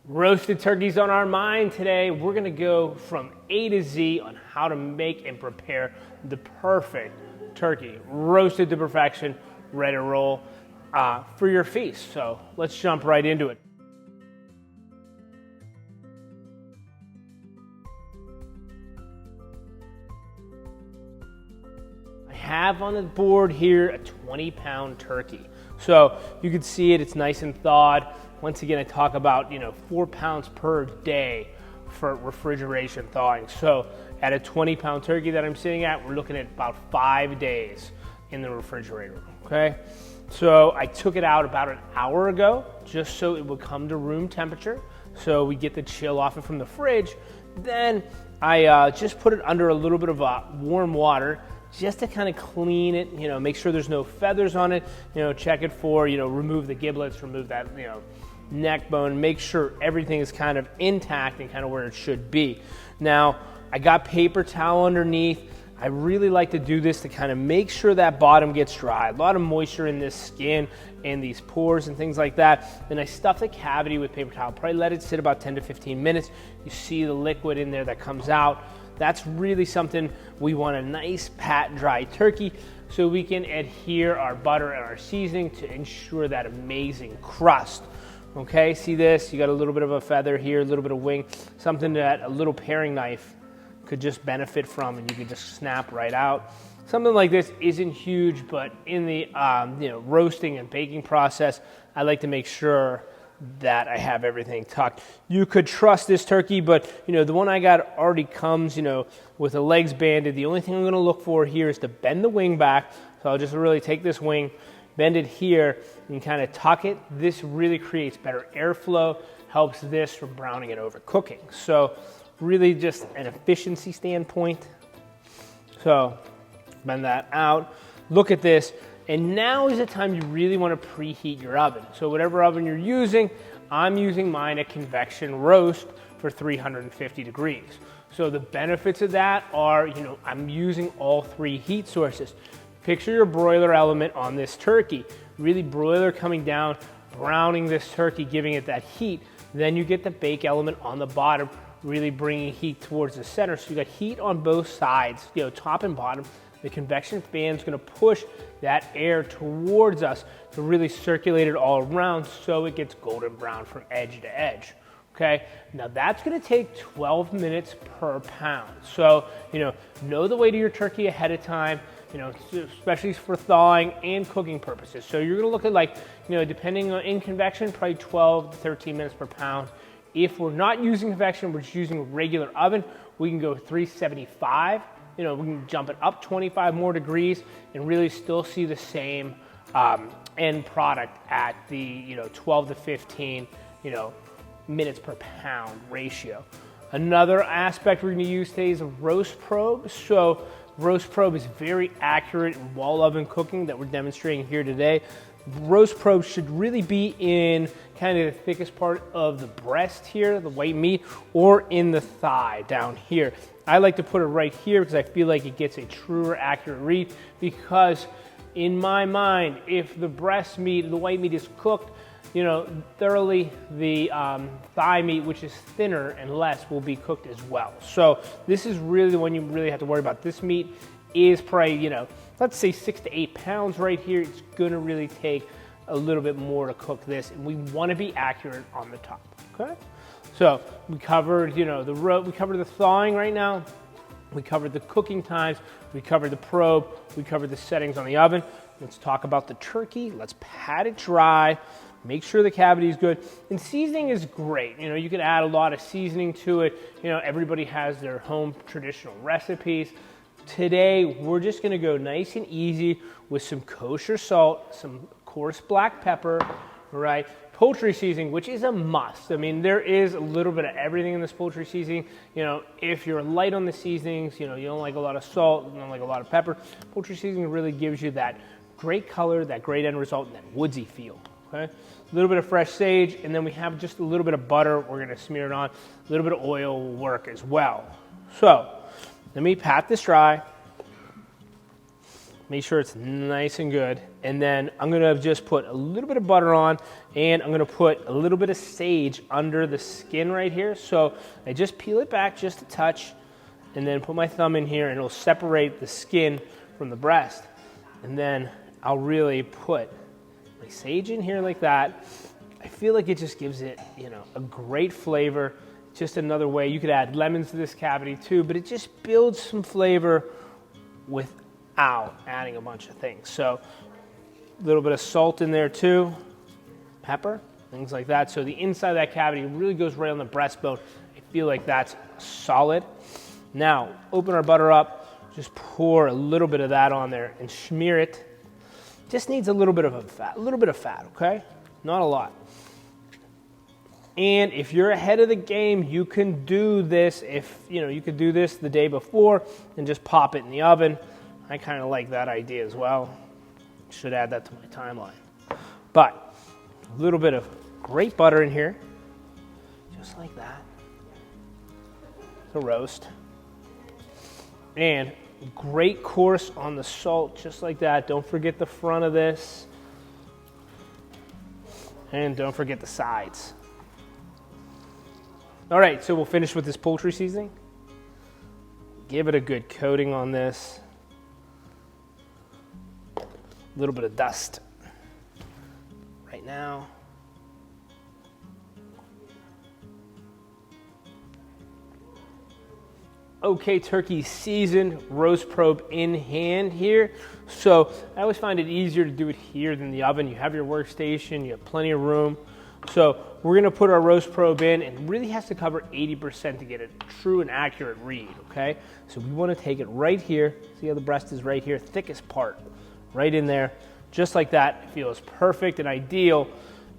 Roasted turkeys on our mind today. We're gonna go from A to Z on how to make and prepare the perfect turkey, roasted to perfection, ready to roll for your feast. So let's jump right into it. I have on the board here a 20-pound turkey. So you can see it's nice and thawed. Once again, I talk about 4 pounds per day for refrigeration thawing. So at a 20-pound turkey that I'm sitting at, we're looking at about 5 days in the refrigerator, okay? So I took it out about an hour ago, just so it would come to room temperature, so we get the chill off it from the fridge. Then I just put it under a little bit of warm water, just to kind of clean it, make sure there's no feathers on it, check it for, remove the giblets, remove that, neck bone, make sure everything is kind of intact and kind of where it should be. Now, I got paper towel underneath. I really like to do this to kind of make sure that bottom gets dry. A lot of moisture in this skin and these pores and things like that. Then I stuff the cavity with paper towel. Probably let it sit about 10 to 15 minutes. You see the liquid in there that comes out. That's really something we want, a nice pat dry turkey, so we can adhere our butter and our seasoning to ensure that amazing crust. Okay, see this? You got a little bit of a feather here, a little bit of wing, something that a little paring knife could just benefit from, and you could just snap right out. Something like this isn't huge, but in the roasting and baking process, I like to make sure that I have everything tucked. You could trust this turkey, but the one I got already comes, with the legs banded. The only thing I'm going to look for here is to bend the wing back. So I'll just really take this wing, bend it here, and kind of tuck it. This really creates better airflow, helps this from browning and overcooking. So really just an efficiency standpoint. So bend that out. Look at this. And now is the time you really want to preheat your oven. So whatever oven you're using, I'm using mine a convection roast for 350 degrees. So the benefits of that are, I'm using all 3 heat sources. Picture your broiler element on this turkey. Really broiler coming down, browning this turkey, giving it that heat. Then you get the bake element on the bottom, really bringing heat towards the center. So you got heat on both sides, top and bottom. The convection fan is going to push that air towards us to really circulate it all around so it gets golden brown from edge to edge. Okay, now that's going to take 12 minutes per pound. So, know the weight of your turkey ahead of time, especially for thawing and cooking purposes. So you're going to look at depending on in convection, probably 12 to 13 minutes per pound. If we're not using convection, we're just using a regular oven, we can go 375. We can jump it up 25 more degrees and really still see the same end product at the 12 to 15 minutes per pound ratio. Another aspect we're going to use today is a roast probe. So roast probe is very accurate in wall oven cooking that we're demonstrating here today. Roast probe should really be in kind of the thickest part of the breast here, the white meat, or in the thigh down here. I like to put it right here because I feel like it gets a truer, accurate read, because in my mind, if the breast meat, the white meat is cooked, thoroughly, the thigh meat, which is thinner and less, will be cooked as well. So this is really the one you really have to worry about. This meat is probably, let's say 6 to 8 pounds right here. It's gonna really take a little bit more to cook this, and we wanna be accurate on the top, okay? So we covered, we covered the thawing right now. We covered the cooking times. We covered the probe. We covered the settings on the oven. Let's talk about the turkey. Let's pat it dry. Make sure the cavity is good. And seasoning is great. You can add a lot of seasoning to it. Everybody has their home traditional recipes. Today, we're just gonna go nice and easy with some kosher salt, some coarse black pepper, right? Poultry seasoning, which is a must. I mean, there is a little bit of everything in this poultry seasoning. If you're light on the seasonings, you don't like a lot of salt, you don't like a lot of pepper, poultry seasoning really gives you that great color, that great end result, and that woodsy feel, okay? A little bit of fresh sage, and then we have just a little bit of butter. We're gonna smear it on. A little bit of oil will work as well. So, let me pat this dry. Make sure it's nice and good. And then I'm gonna just put a little bit of butter on, and I'm gonna put a little bit of sage under the skin right here. So I just peel it back just a touch, and then put my thumb in here, and it'll separate the skin from the breast. And then I'll really put my sage in here like that. I feel like it just gives it, a great flavor. Just another way. You could add lemons to this cavity too, but it just builds some flavor without adding a bunch of things. So a little bit of salt in there too, pepper, things like that. So the inside of that cavity really goes right on the breastbone. I feel like that's solid. Now, open our butter up, just pour a little bit of that on there and smear it. Just needs a little bit of fat, okay? Not a lot. And if you're ahead of the game, you can do this you could do this the day before and just pop it in the oven. I kind of like that idea as well. Should add that to my timeline. But a little bit of great butter in here, just like that, to roast. And great course on the salt, just like that. Don't forget the front of this. And don't forget the sides. All right, so we'll finish with this poultry seasoning. Give it a good coating on this. A little bit of dust right now. Okay, turkey seasoned, roast probe in hand here. So I always find it easier to do it here than the oven. You have your workstation, you have plenty of room. So we're gonna put our roast probe in, and it really has to cover 80% to get a true and accurate read, okay? So we wanna take it right here. See how the breast is right here, thickest part, right in there. Just like that, it feels perfect and ideal.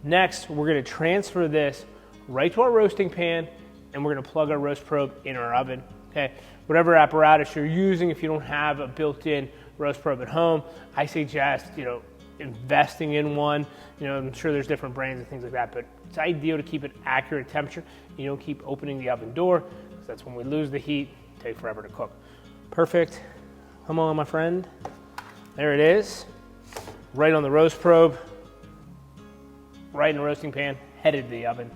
Next, we're gonna transfer this right to our roasting pan, and we're gonna plug our roast probe in our oven, okay? Whatever apparatus you're using, if you don't have a built-in roast probe at home, I suggest, investing in one. I'm sure there's different brands and things like that, but it's ideal to keep it accurate temperature. You don't keep opening the oven door, because that's when we lose the heat, take forever to cook. Perfect. Come on, my friend. There it is. Right on the roast probe, right in the roasting pan, headed to the oven.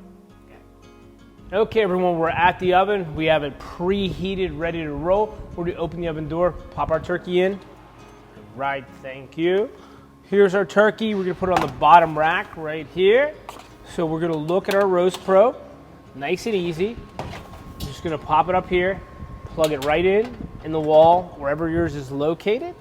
Okay, everyone, we're at the oven. We have it preheated, ready to roll. We're gonna open the oven door, pop our turkey in. Right, thank you. Here's our turkey. We're gonna put it on the bottom rack right here. So we're gonna look at our roast probe, nice and easy. I'm just gonna pop it up here, plug it right in the wall, wherever yours is located,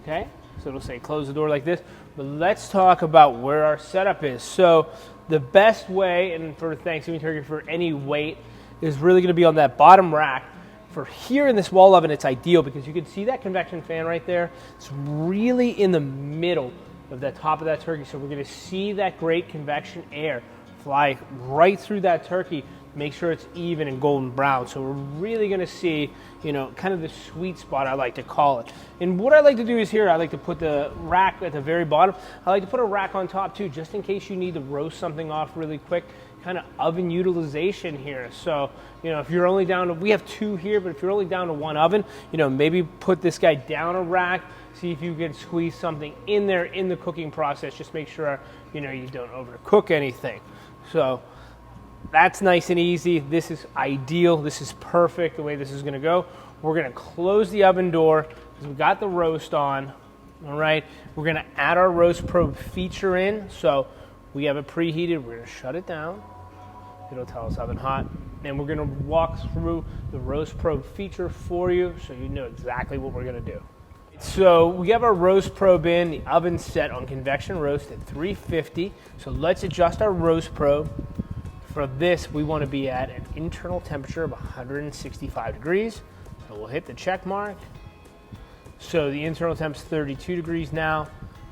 okay? So it'll say close the door like this. But let's talk about where our setup is. So the best way, and for Thanksgiving turkey for any weight, is really gonna be on that bottom rack. For here in this wall oven, it's ideal because you can see that convection fan right there. It's really in the middle of the top of that turkey. So we're gonna see that great convection air fly right through that turkey. Make sure it's even and golden brown. So we're really gonna see, kind of the sweet spot, I like to call it. And what I like to do is here, I like to put the rack at the very bottom. I like to put a rack on top too, just in case you need to roast something off really quick. Kind of oven utilization here. So, if you're only down to, we have two here, but if you're only down to one oven, maybe put this guy down a rack, see if you can squeeze something in there in the cooking process. Just make sure, you don't overcook anything. So that's nice and easy. This is ideal. This is perfect the way this is gonna go. We're gonna close the oven door because we've got the roast on, all right? We're gonna add our roast probe feature in. So we have it preheated, we're gonna shut it down. It'll tell us oven hot. And we're gonna walk through the roast probe feature for you so you know exactly what we're gonna do. So we have our roast probe in, the oven set on convection roast at 350. So let's adjust our roast probe. For this, we wanna be at an internal temperature of 165 degrees. So we'll hit the check mark. So the internal temp is 32 degrees now.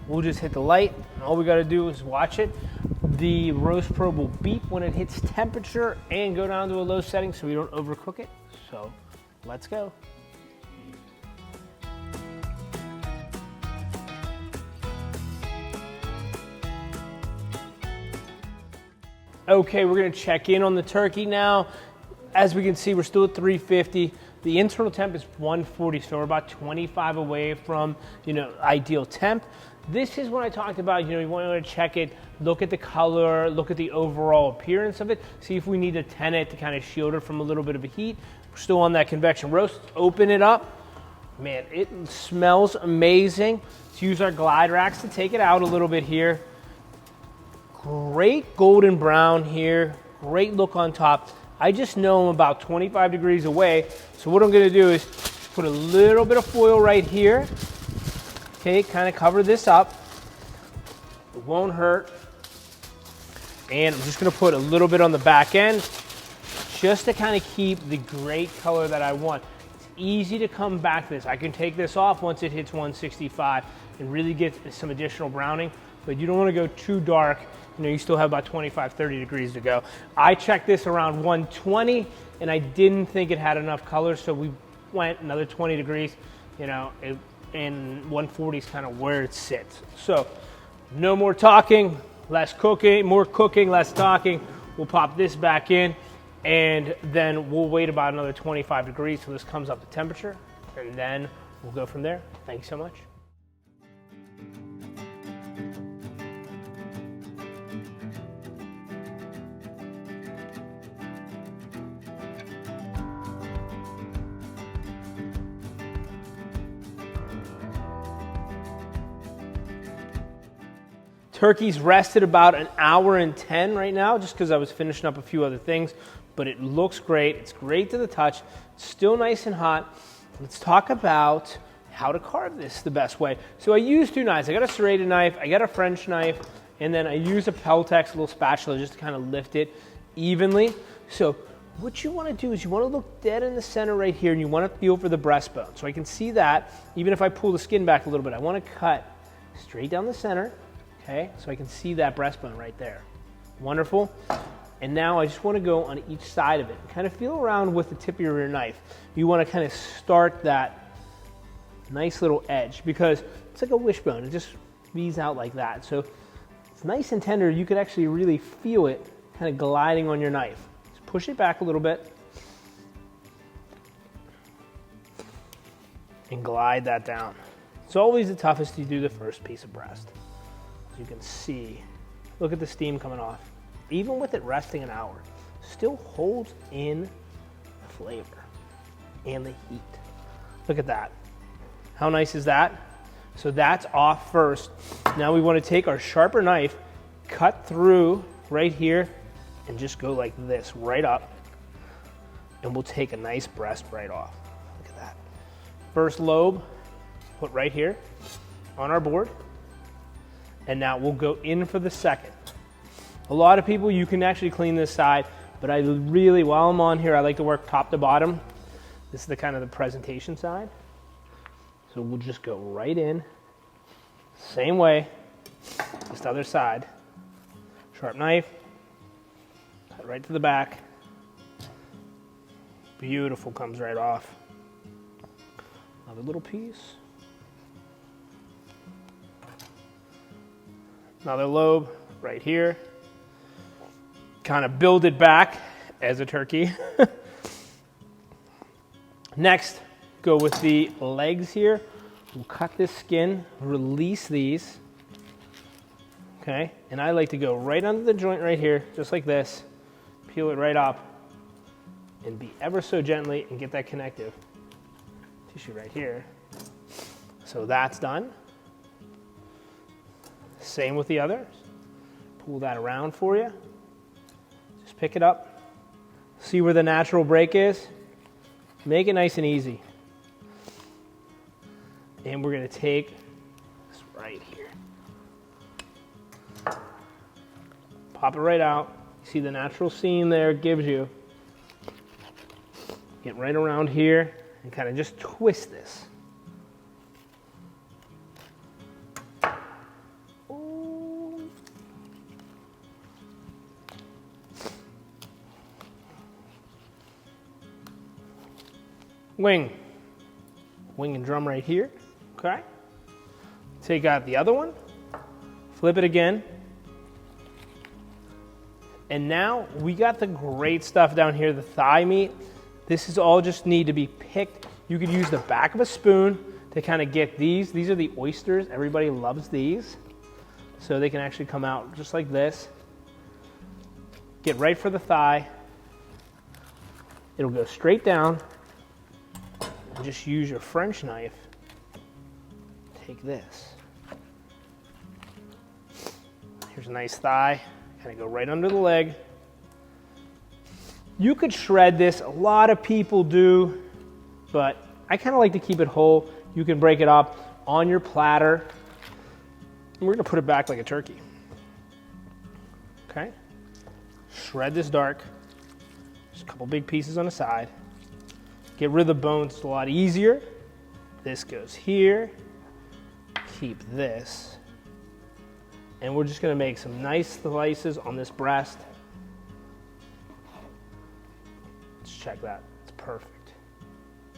We'll just hit the light, and all we gotta do is watch it. The roast probe will beep when it hits temperature and go down to a low setting so we don't overcook it. So let's go. Okay, we're gonna check in on the turkey now. As we can see, we're still at 350. The internal temp is 140, so we're about 25 away from, ideal temp. This is what I talked about, you want to check it, look at the color, look at the overall appearance of it, see if we need to tent it to kind of shield it from a little bit of a heat. We're still on that convection roast. Open it up. Man, it smells amazing. Let's use our glide racks to take it out a little bit here. Great golden brown here, great look on top. I just know I'm about 25 degrees away, so what I'm gonna do is put a little bit of foil right here. Okay, kind of cover this up. It won't hurt. And I'm just gonna put a little bit on the back end just to kind of keep the great color that I want. It's easy to come back to this. I can take this off once it hits 165 and really get some additional browning, but you don't want to go too dark. You still have about 25, 30 degrees to go. I checked this around 120 and I didn't think it had enough color, so we went another 20 degrees, and 140 is kind of where it sits. So no more talking, less cooking, more cooking, less talking. We'll pop this back in and then we'll wait about another 25 degrees till this comes up to temperature, and then we'll go from there. Thank you so much. Turkey's rested about an hour and 10 right now, just because I was finishing up a few other things, but it looks great. It's great to the touch. It's still nice and hot. Let's talk about how to carve this the best way. So I use two knives. I got a serrated knife, I got a French knife, and then I use a Peltex little spatula just to kind of lift it evenly. So what you want to do is you want to look dead in the center right here, and you want to feel for the breastbone. So I can see that, even if I pull the skin back a little bit, I want to cut straight down the center. Okay, so I can see that breastbone right there. Wonderful. And now I just want to go on each side of it and kind of feel around with the tip of your knife. You want to kind of start that nice little edge because it's like a wishbone. It just squeezes out like that. So it's nice and tender. You could actually really feel it kind of gliding on your knife. Just push it back a little bit and glide that down. It's always the toughest to do the first piece of breast. As you can see, look at the steam coming off. Even with it resting an hour, still holds in the flavor and the heat. Look at that. How nice is that? So that's off first. Now we want to take our sharper knife, cut through right here, and just go like this, right up. And we'll take a nice breast right off. Look at that. First lobe, put right here on our board. And now we'll go in for the second. A lot of people, you can actually clean this side, but I really, while I'm on here, I like to work top to bottom. This is the kind of the presentation side. So we'll just go right in, same way, just other side. Sharp knife, cut right to the back. Beautiful, comes right off. Another little piece. Another lobe right here. Kind of build it back as a turkey. Next, go with the legs here. We'll cut this skin, release these. Okay, and I like to go right under the joint right here, just like this. Peel it right up and be ever so gently and get that connective tissue right here. So that's done. Same with the others. Pull that around for you. Just pick it up. See where the natural break is. Make it nice and easy. And we're going to take this right here. Pop it right out. See the natural seam there it gives you. Get right around here and kind of just twist this. Wing and drum right here, okay? Take out the other one, flip it again. And now we got the great stuff down here, the thigh meat. This is all just need to be picked. You could use the back of a spoon to kind of get these. These are the oysters. Everybody loves these. So they can actually come out just like this. Get right for the thigh. It'll go straight down. And just use your French knife. Take this. Here's a nice thigh. Kind of go right under the leg. You could shred this. A lot of people do, but I kind of like to keep it whole. You can break it up on your platter. And we're going to put it back like a turkey. Okay? Shred this dark. Just a couple big pieces on the side. Get rid of the bones. It's a lot easier. This goes here. Keep this. And we're just going to make some nice slices on this breast. Let's check that. It's perfect.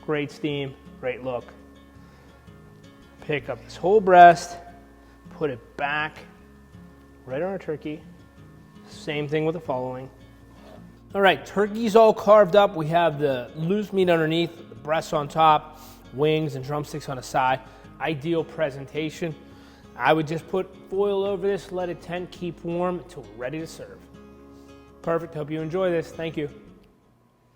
Great steam, great look. Pick up this whole breast, put it back right on our turkey. Same thing with the following. All right, turkey's all carved up. We have the loose meat underneath, the breasts on top, wings and drumsticks on the side. Ideal presentation. I would just put foil over this, let it tent, keep warm until we're ready to serve. Perfect. Hope you enjoy this. Thank you.